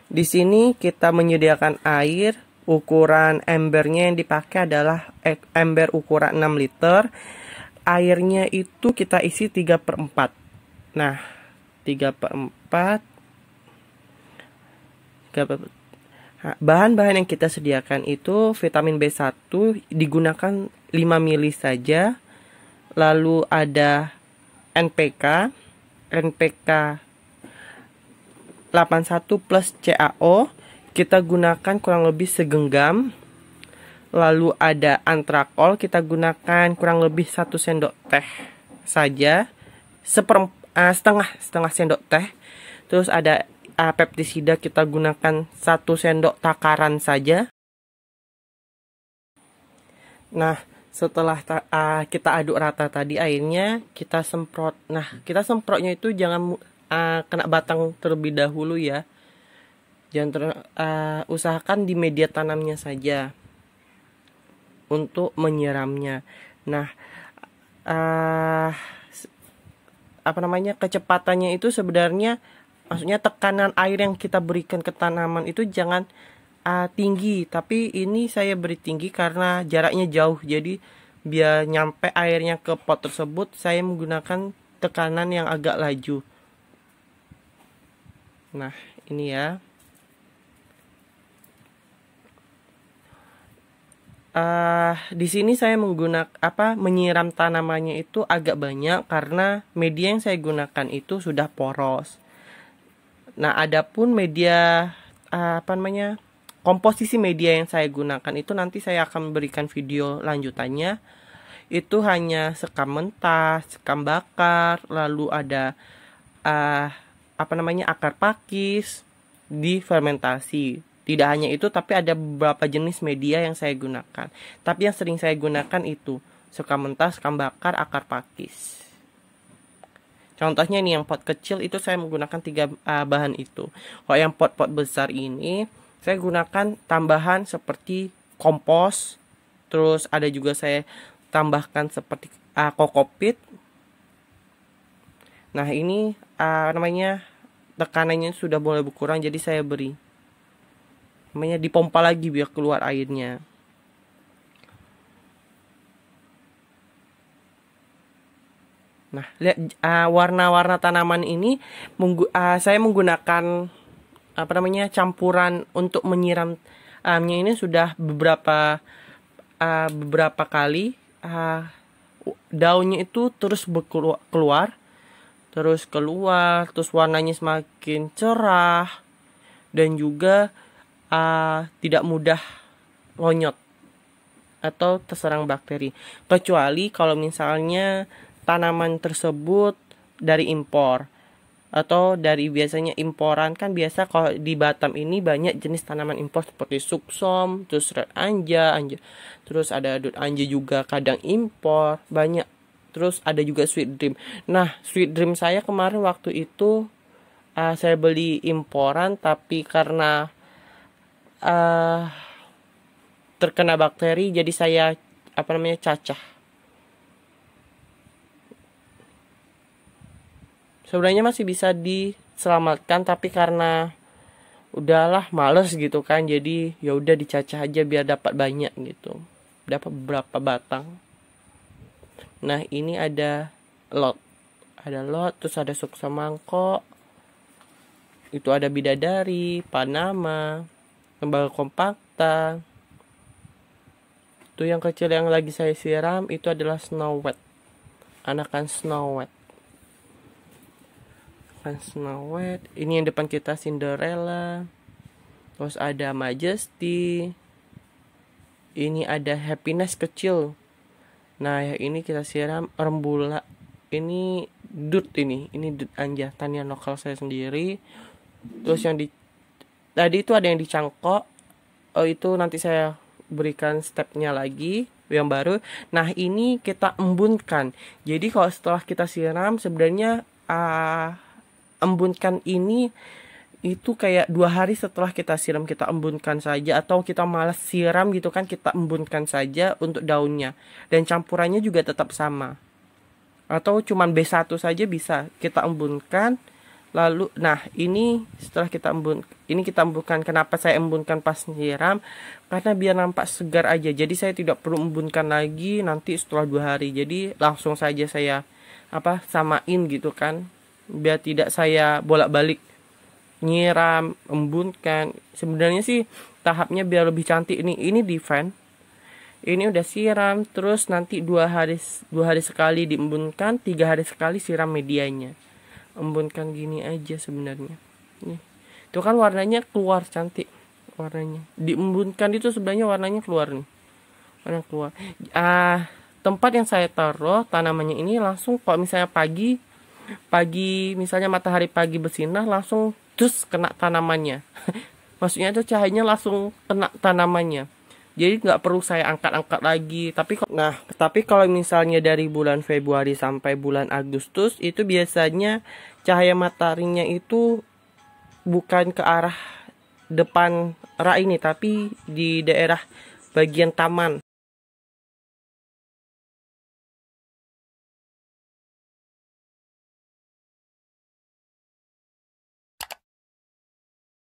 Di sini kita menyediakan air, ukuran embernya yang dipakai adalah ember ukuran 6 liter. Airnya itu kita isi 3/4. Nah, 3/4. Bahan-bahan yang kita sediakan itu vitamin B1 digunakan 5 mili saja. Lalu ada NPK 81 plus CaO, kita gunakan kurang lebih segenggam. Lalu ada antrakol, kita gunakan kurang lebih 1 sendok teh saja, setengah sendok teh. Terus ada peptisida, kita gunakan 1 sendok takaran saja. Nah, setelah kita aduk rata tadi airnya, kita semprot. Nah, kita semprotnya itu jangan kena batang terlebih dahulu ya. Jangan usahakan di media tanamnya saja untuk menyiramnya. Nah, kecepatannya itu sebenarnya, maksudnya tekanan air yang kita berikan ke tanaman itu jangan tinggi, tapi ini saya beri tinggi karena jaraknya jauh, jadi biar nyampe airnya ke pot tersebut saya menggunakan tekanan yang agak laju. Nah, ini ya. Di sini saya menyiram tanamannya itu agak banyak karena media yang saya gunakan itu sudah poros. Nah, adapun media komposisi media yang saya gunakan itu nanti saya akan memberikan video lanjutannya. Itu hanya sekam mentah, sekam bakar, lalu ada akar pakis difermentasi. Tidak hanya itu, tapi ada beberapa jenis media yang saya gunakan. Tapi yang sering saya gunakan itu sekam mentah, sekam bakar, akar pakis. Contohnya ini yang pot kecil itu saya menggunakan 3 bahan itu. Kalau yang pot-pot besar ini saya gunakan tambahan seperti kompos. Terus ada juga saya tambahkan seperti kokopit. Nah, ini tekanannya sudah mulai berkurang, jadi saya beri dipompa lagi biar keluar airnya. Nah, lihat warna-warna tanaman ini saya menggunakan campuran untuk menyiramnya ini sudah beberapa kali. Daunnya itu terus keluar, terus warnanya semakin cerah dan juga tidak mudah lonyot atau terserang bakteri, kecuali kalau misalnya tanaman tersebut dari impor atau dari biasanya imporan. Kan biasa kalau di Batam ini banyak jenis tanaman impor seperti suksom, terus red anja, terus ada dut anja juga kadang impor banyak. Terus ada juga sweet dream. Nah, sweet dream saya kemarin waktu itu saya beli imporan, tapi karena terkena bakteri jadi saya cacah. Sebenarnya masih bisa diselamatkan, tapi karena udahlah males gitu kan, jadi ya udah dicacah aja biar dapat banyak gitu, dapat beberapa batang. Nah, ini ada lot, terus ada suksa mangkok, itu ada bidadari, panama, lembaga kompakta. Itu yang kecil yang lagi saya siram itu adalah snow white, anakan snow white. Ini yang depan kita Cinderella. Terus ada Majesty. Ini ada Happiness kecil. Nah, ya ini kita siram rembula. Ini dut anja, tanian lokal saya sendiri. Terus yang tadi itu ada yang dicangkok. Itu nanti saya berikan stepnya lagi yang baru. Nah, ini kita embunkan. Jadi kalau setelah kita siram sebenarnya embunkan ini itu kayak 2 hari setelah kita siram kita embunkan saja, atau kita malas siram gitu kan, kita embunkan saja untuk daunnya, dan campurannya juga tetap sama, atau cuman B1 saja bisa kita embunkan Lalu, nah ini setelah kita embun, ini kita embunkan. Kenapa saya embunkan pas nyiram? Karena biar nampak segar aja. Jadi saya tidak perlu embunkan lagi nanti setelah 2 hari. Jadi langsung saja saya samain gitu kan. Biar tidak saya bolak-balik nyiram, embunkan. Sebenarnya sih tahapnya biar lebih cantik nih. Ini defend. Ini udah siram, terus nanti 2 hari sekali diembunkan, 3 hari sekali siram medianya. Embunkan gini aja sebenarnya. Nih. Itu kan warnanya keluar cantik warnanya. Diembunkan itu sebenarnya warnanya keluar nih. Warna keluar. Tempat yang saya taruh tanamannya ini langsung kalau misalnya pagi misalnya matahari pagi bersinar langsung terus kena tanamannya. Maksudnya itu cahayanya langsung kena tanamannya. Jadi nggak perlu saya angkat-angkat lagi. Tapi kalau misalnya dari bulan Februari sampai bulan Agustus itu biasanya cahaya mataharinya itu bukan ke arah depan rak ini, tapi di daerah bagian taman.